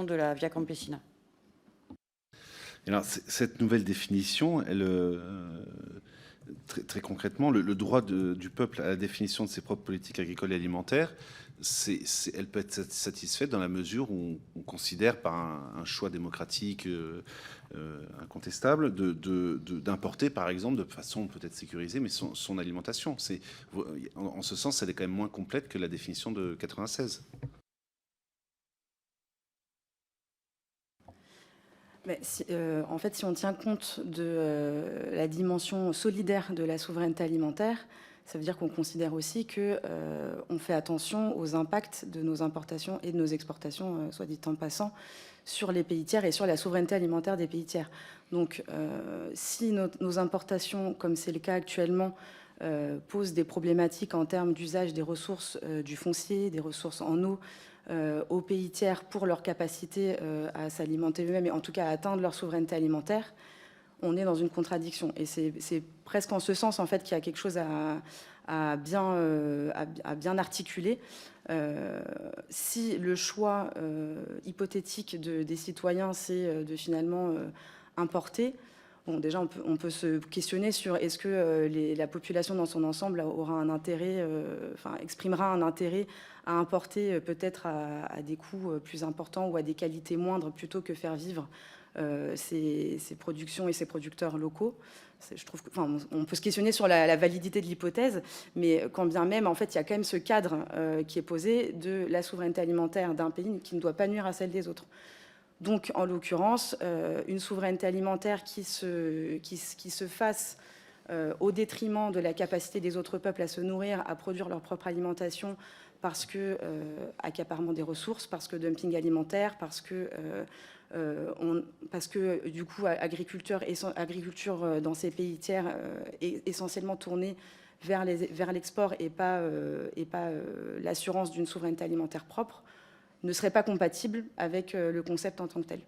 de la Via Campesina. Alors, cette nouvelle définition, très concrètement, le droit du peuple à la définition de ses propres politiques agricoles et alimentaires, elle peut être satisfaite dans la mesure où on considère par un choix démocratique incontestable d'importer, par exemple, de façon peut-être sécurisée, mais son alimentation. En ce sens, elle est quand même moins complète que la définition de 96. Mais en fait, si on tient compte de la dimension solidaire de la souveraineté alimentaire, ça veut dire qu'on considère aussi qu'on fait attention aux impacts de nos importations et de nos exportations, soit dit en passant, sur les pays tiers et sur la souveraineté alimentaire des pays tiers. Donc, si nos importations, comme c'est le cas actuellement, posent des problématiques en termes d'usage des ressources du foncier, des ressources en eau, aux pays tiers pour leur capacité à s'alimenter eux-mêmes et en tout cas à atteindre leur souveraineté alimentaire, on est dans une contradiction. Et c'est presque en ce sens en fait qu'il y a quelque chose à bien articuler. Si le choix hypothétique des citoyens, c'est de finalement importer, bon, déjà, on peut se questionner sur est-ce que la population dans son ensemble aura un intérêt, exprimera un intérêt à importer peut-être à des coûts plus importants ou à des qualités moindres plutôt que faire vivre ces productions et ces producteurs locaux. Je trouve on peut se questionner sur la validité de l'hypothèse, mais quand bien même, en fait, il y a quand même ce cadre qui est posé de la souveraineté alimentaire d'un pays qui ne doit pas nuire à celle des autres. Donc, en l'occurrence, une souveraineté alimentaire qui se fasse au détriment de la capacité des autres peuples à se nourrir, à produire leur propre alimentation, parce que accaparement des ressources, parce que dumping alimentaire, parce que du coup, agriculture dans ces pays tiers est essentiellement tournée vers l'export et pas l'assurance d'une souveraineté alimentaire propre, ne serait pas compatible avec le concept en tant que tel.